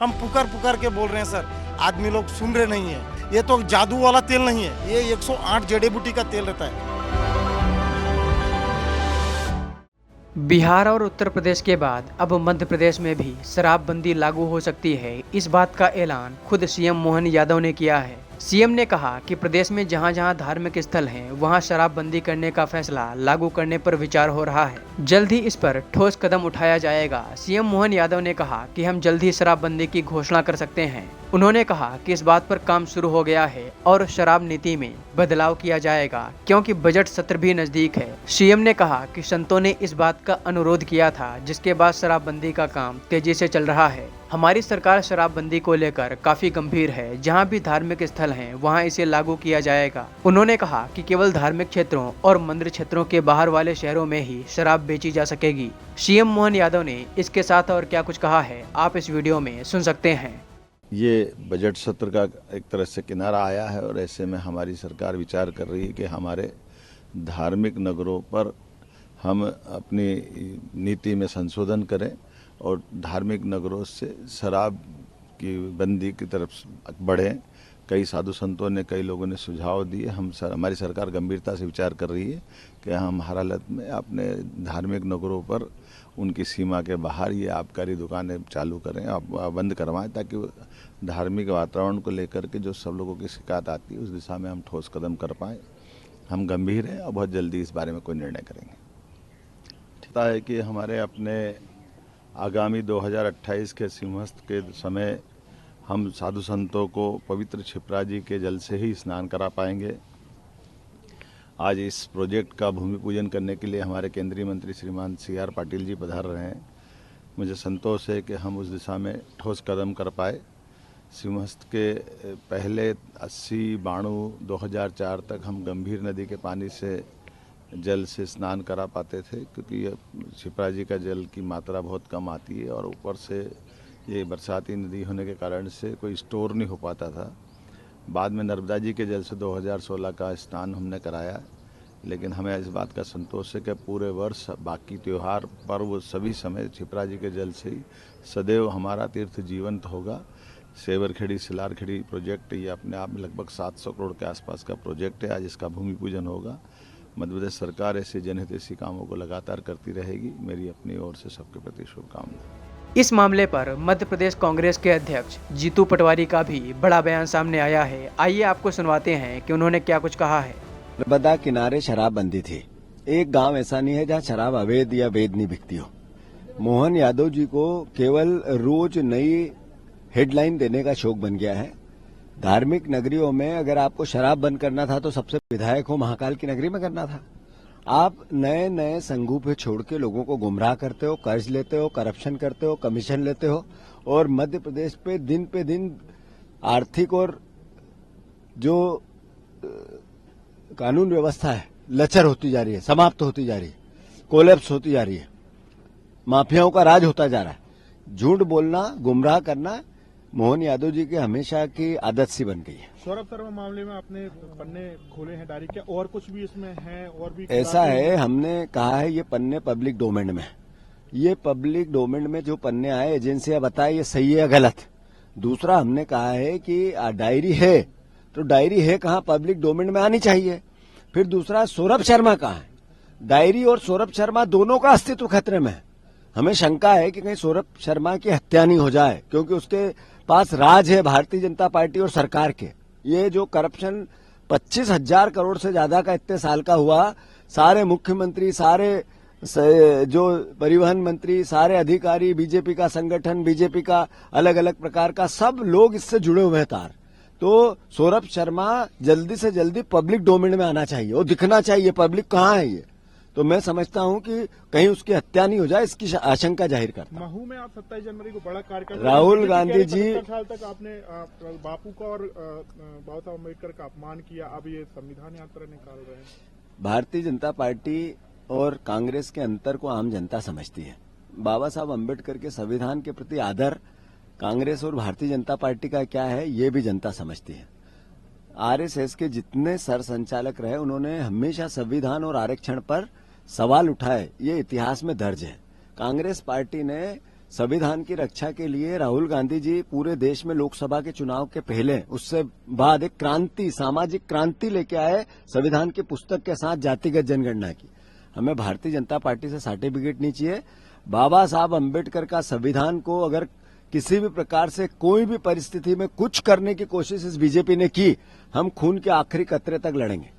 हम पुकार पुकार के बोल रहे हैं सर, आदमी लोग सुन रहे नहीं है। ये तो जादू वाला तेल नहीं है, ये 108 जड़ी बूटी का तेल रहता है। बिहार और उत्तर प्रदेश के बाद अब मध्य प्रदेश में भी शराबबंदी लागू हो सकती है। इस बात का ऐलान खुद सीएम मोहन यादव ने किया है। सीएम ने कहा कि प्रदेश में जहां जहां धार्मिक स्थल हैं, वहां शराबबंदी करने का फैसला लागू करने पर विचार हो रहा है। जल्द ही इस पर ठोस कदम उठाया जाएगा। सीएम मोहन यादव ने कहा कि हम जल्द ही शराबबंदी की घोषणा कर सकते हैं। उन्होंने कहा कि इस बात पर काम शुरू हो गया है और शराब नीति में बदलाव किया जाएगा, क्योंकि बजट सत्र भी नजदीक है। सीएम ने कहा कि संतों ने इस बात का अनुरोध किया था, जिसके बाद शराबबंदी का काम तेजी से चल रहा है। हमारी सरकार शराबबंदी को लेकर काफी गंभीर है। जहां भी धार्मिक स्थल हैं, वहां इसे लागू किया जाएगा। उन्होंने कहा कि केवल धार्मिक क्षेत्रों और मंदिर क्षेत्रों के बाहर वाले शहरों में ही शराब बेची जा सकेगी। सीएम मोहन यादव ने इसके साथ और क्या कुछ कहा है, आप इस वीडियो में सुन सकते हैं। ये बजट सत्र का एक तरह से किनारा आया है और ऐसे में हमारी सरकार विचार कर रही है कि हमारे धार्मिक नगरों पर हम अपनी नीति में संशोधन करें और धार्मिक नगरों से शराब की बंदी की तरफ बढ़ें। कई साधु संतों ने, कई लोगों ने सुझाव दिए। हमारी सरकार गंभीरता से विचार कर रही है कि हम हर हालत में अपने धार्मिक नगरों पर उनकी सीमा के बाहर ये आबकारी दुकानें चालू करें, बंद करवाएं, ताकि धार्मिक वातावरण को लेकर के जो सब लोगों की शिकायत आती है उस दिशा में हम ठोस कदम कर पाएँ। हम गंभीर हैं और बहुत जल्दी इस बारे में कोई निर्णय करेंगे। पता है कि हमारे अपने आगामी 2028 के सिंहस्थ के समय हम साधु संतों को पवित्र क्षिप्रा जी के जल से ही स्नान करा पाएंगे। आज इस प्रोजेक्ट का भूमि पूजन करने के लिए हमारे केंद्रीय मंत्री श्रीमान CR पाटिल जी पधार रहे हैं। मुझे संतोष है कि हम उस दिशा में ठोस कदम कर पाए। सिंहस्थ के पहले 80-92 2004 तक हम गंभीर नदी के पानी से जल से स्नान करा पाते थे, क्योंकि क्षिप्रा जी का जल की मात्रा बहुत कम आती है और ऊपर से ये बरसाती नदी होने के कारण से कोई स्टोर नहीं हो पाता था। बाद में नर्मदा जी के जल से 2016 का स्नान हमने कराया, लेकिन हमें इस बात का संतोष है कि पूरे वर्ष बाकी त्यौहार पर्व सभी समय क्षिप्रा जी के जल से ही सदैव हमारा तीर्थ जीवंत होगा। सेवरखेड़ी सिलारखेड़ी प्रोजेक्ट ये अपने आप में लगभग 700 करोड़ के आसपास का प्रोजेक्ट है। आज इसका भूमि पूजन होगा। मध्य प्रदेश सरकार ऐसे जनहितैषी कामों को लगातार करती रहेगी। मेरी अपनी ओर से सबके प्रति शुभकामनाएं। इस मामले पर मध्य प्रदेश कांग्रेस के अध्यक्ष जीतू पटवारी का भी बड़ा बयान सामने आया है। आइए आपको सुनवाते हैं कि उन्होंने क्या कुछ कहा है। नर्मदा किनारे शराबबंदी थी। एक गांव ऐसा नहीं है जहां शराब अवैध या वैध नहीं बिकती हो। मोहन यादव जी को केवल रोज नई हेडलाइन देने का शौक बन गया है। धार्मिक नगरियों में अगर आपको शराब बंद करना था तो सबसे विधायक हो महाकाल की नगरी में करना था। आप नए नए संगूफे छोड़ के लोगों को गुमराह करते हो, कर्ज लेते हो, करप्शन करते हो, कमीशन लेते हो और मध्य प्रदेश पे दिन आर्थिक और जो कानून व्यवस्था है लचर होती जा रही है, समाप्त होती जा रही है, कोलैप्स होती जा रही है, माफियाओं का राज होता जा रहा है। झूठ बोलना, गुमराह करना मोहन यादव जी की हमेशा की आदत सी बन गई है। सौरभ शर्मा मामले में आपने पन्ने खोले हैं डायरी, क्या और कुछ भी इसमें है? और भी ऐसा है, हमने कहा है ये पन्ने पब्लिक डोमेन में, ये पब्लिक डोमेन में जो पन्ने आए एजेंसियां बताए ये सही है या गलत। दूसरा हमने कहा है कि डायरी है तो डायरी है कहाँ, पब्लिक डोमेन में आनी चाहिए। फिर दूसरा सौरभ शर्मा कहाँ है? डायरी और सौरभ शर्मा दोनों का अस्तित्व खतरे में है। हमें शंका है कि कहीं सौरभ शर्मा की हत्या नहीं हो जाए, क्योंकि उसके पास राज है भारतीय जनता पार्टी और सरकार के। ये जो करप्शन 25,000 करोड़ से ज्यादा का इतने साल का हुआ, सारे मुख्यमंत्री, सारे जो परिवहन मंत्री, सारे अधिकारी, बीजेपी का संगठन, बीजेपी का अलग अलग प्रकार का सब लोग इससे जुड़े हुए हैं तार। तो सौरभ शर्मा जल्दी से जल्दी पब्लिक डोमेन में आना चाहिए, वो दिखना चाहिए पब्लिक कहाँ है ये। तो मैं समझता हूं कि कहीं उसकी हत्या नहीं हो जाए, इसकी आशंका जाहिर करता हूं। महू में आप 27 जनवरी को बड़ा कार्यक्रम, राहुल गांधी जी 75 साल तक आपने बापू का और बाबा साहब अम्बेडकर का अपमान किया, अब ये संविधान यात्रा निकाल रहे हैं। भारतीय जनता पार्टी और कांग्रेस के अंतर को आम जनता समझती है। बाबा साहब अम्बेडकर के संविधान के प्रति आदर कांग्रेस और भारतीय जनता पार्टी का क्या है, ये भी जनता समझती है। आरएसएस के जितने सर संचालक रहे उन्होंने हमेशा संविधान और आरक्षण पर सवाल उठाए, ये इतिहास में दर्ज है। कांग्रेस पार्टी ने संविधान की रक्षा के लिए राहुल गांधी जी पूरे देश में लोकसभा के चुनाव के पहले उससे बाद एक क्रांति, सामाजिक क्रांति लेके आए संविधान की पुस्तक के साथ जातिगत जनगणना की। हमें भारतीय जनता पार्टी से सर्टिफिकेट नहीं चाहिए। बाबा साहब अम्बेडकर का संविधान को अगर किसी भी प्रकार से कोई भी परिस्थिति में कुछ करने की कोशिश इस बीजेपी ने की, हम खून के आखिरी कतरे तक लड़ेंगे।